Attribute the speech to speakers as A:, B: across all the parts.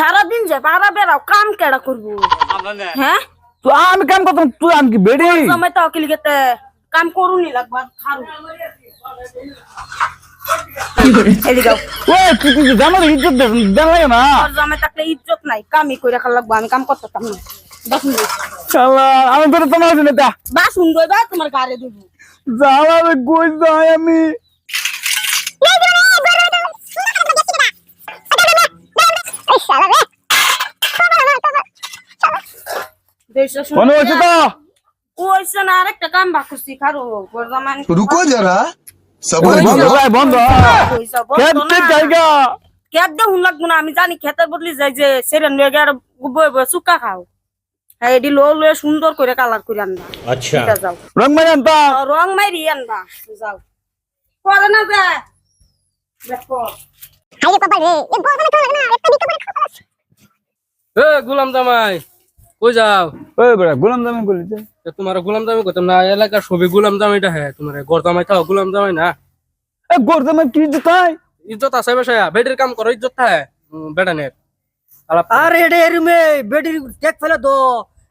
A: সারাদিন যে পারা বেড়াও কাম কেডা করবো হ্যাঁ
B: তুই আমি কাম করতাম তুই আমি কি বেড়ে
A: সময় তো অকিল গেতে কাম করুনি লাগবা খারু এদিকে
B: ওই তুই তুই জামার ইজ্জত দেন লাগে না
A: আর জামাই থাকলে ইজ্জত নাই কামই কইরা খাল লাগবো আমি কাম করতাম না বাসুন দই
B: শালা আমি তো তোমার জন্য এটা
A: বাসুন দই বা তোমার গাড়ি দেব
B: জামার কই যাই আমি মনে হচ্ছে তো
A: ওইছে না আরেকটা কাম বাকুছি খারু জামাই
C: रुको जरा सबर
B: বন্ধ
C: करो
B: ভাই বন্ধ
A: কইছা বন্ধ
B: খেতে
A: না
B: জায়গা
A: খেত দে হুন লাগবো না আমি জানি খেতের বদলি যাই যে সেরেন লয়ে গিয়ে বই বই সুক্কা খাও হ্যাঁ এডি লো লয়ে সুন্দর করে কালার করে আনবা
D: अच्छा
A: যাও
B: রং মানে আনতা
A: রং মাইরি আনবা যাও পরে না যা দেখো
E: হাইরে কপাল রে এ বড় মানে তো লাগে না একটা বিকে করে খাবার আছে
F: এ গোলাম জামাই কই যাও
B: ওই বড় গোলাম জামিন কইলি যে
F: তোমার গোলাম জামাই কইতাম না এলাকার সবে গোলাম জামাইটা হ্যাঁ তোমার গড় জামাই থাও গোলাম জামাই না
B: এ গোরজামে কি জতাই
F: ইজ্জত আছে বেশায়া বেডের কাম করো ইজ্জত থাকে বেডানের আলাপ
G: আরে এডে এরমে বেডি টেক ফেলে দো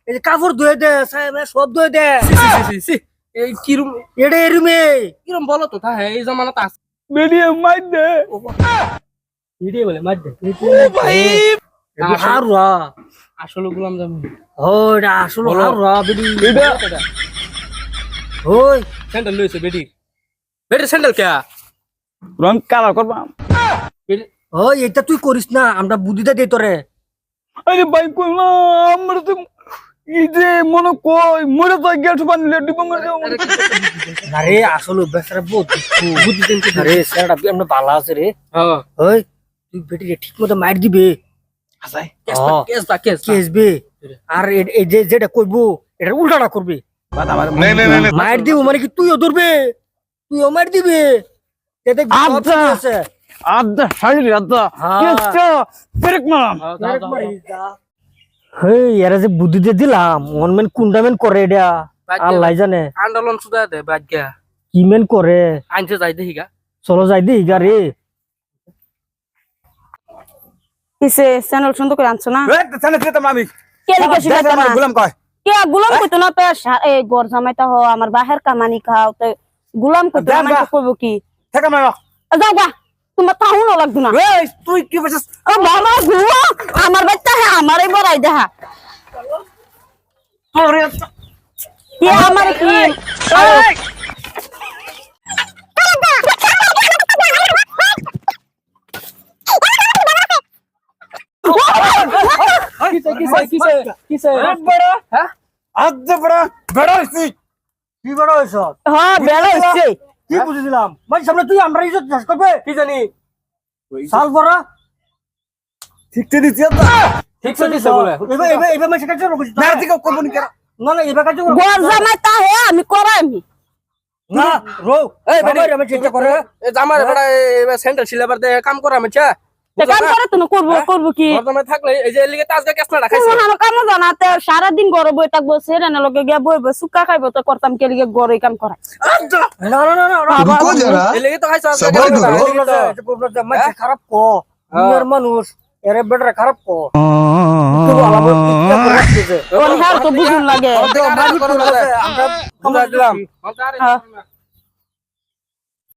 G: এই যে কাপড় ধুয়ে দে সব ধুয়ে দে
F: এই কিরম
G: এডে এরমে
F: কিরম বলো তো থাকে এই জামানা তো আছে
B: বেরিয়ে মাই দে
F: ভিডিও বলে মার দে
B: ভাই
G: হারুয়া
F: আসলে গোলাম জামাই
G: ওইটা আসলে হারুয়া বেডি
B: এটা
G: ওই
F: স্যান্ডেল লইছে বেডি বেডের স্যান্ডেল কে
B: রং কালার করবা
G: ওই এটা তুই করিস না আমরা বুদ্ধিটা দেই তোরে
B: আরে ভাই কই না আমার তো এই যে মনে কই মরে তো গেট বানলে ডিবঙ্গ
G: আরে আসলে বেচারা বুদ্ধি দেন আরে সেটা আমরা ভালো আছে রে
F: হ্যাঁ
G: ওই তুই বেডি ঠিক মতো মার দিবে
B: আসাই
F: কেস
G: বে আর এই যে যেটা কইবো এটা উল্টাটা করবে মার দিব মানে কি তুইও ধরবে তুইও মার দিবে এতে কি সব
B: আচ্ছা।
G: ঠিক আছে
B: আদা শাড়ি আদা
G: হ্যাঁ।
B: কেসটা পেরেক মারাম
G: হেই এরা যে বুদ্ধি দিয়ে দিলাম অনমেন কুন্ডামেন করে এটা আল্লাহ জানে
F: আন্দোলন সুদা দে বাজ্ঞা
G: কি মেন করে
F: আনছে যাই দেখিগা
G: চলো যাই দি গাড়ি
A: কিসে চ্যানেল সুন্দর করে আনছো না
B: এই জানে যেতাম আমি
A: কে লিখে শিখাইতো না
B: গোলাম কয়
A: কে গুলাম কইতো না তো এই গর জামাইতা হ আমার বাহের কামানি খাও তো গুলাম কইতো না মানে কইবো কি
B: থেকে মার
A: যাও গা তোমার তাহুন লাগতো না
B: এই তুই কি বলছিস
A: ও বাবা গুয়া আমার বাচ্চা হ্যাঁ আমারই বড়াই দেখা
B: তোরে
A: কি আমার কি
F: কিসে
B: বড় হ্যাঁ আদা বড় বড় হইছি
G: কি বড় হইছ
A: হ্যাঁ বেলা হচ্ছে
G: কি বুঝিলাম মানে সামনে তুই আমরা ইজ্জত চাষ করবে
F: কি জানি
G: সাল বড়
B: ঠিক তো দিছি
F: ঠিক আছে দিছে বলে
G: এবার এবার এবার মানে সেটা চলো বুঝিস
B: না ঠিক করব নি কেন
G: না না এবার কাজ
A: গর জামাইতা হে আমি করাই আমি
G: না রো
F: এই
G: বাবা
F: বেডি
G: আমি চেষ্টা করে
F: এ জামার বড় স্যান্ডেল সিলেবার দে কাম করা মেচা
A: কাম করে তো করবো কি
F: বর্তমানে থাকলে এই যে লিগে তাজগা কেস না রাখাইছে
A: আমার কাম জানাতে সারাদিন গরম বই থাকবো সেরেনা লগে গিয়া বই বই সুক্কা খাইবো তো করতাম কে লিগে গরই কাম করা
G: না না না না
C: रुको जरा
F: এই লিগে তো খাইছে
C: সবাই ধরো।
G: মানে খারাপ কো দুনিয়ার মানুষ এরে বেটারে খারাপ কো
A: ওর হার তো বুঝুন লাগে
G: আমরা
F: বুঝা দিলাম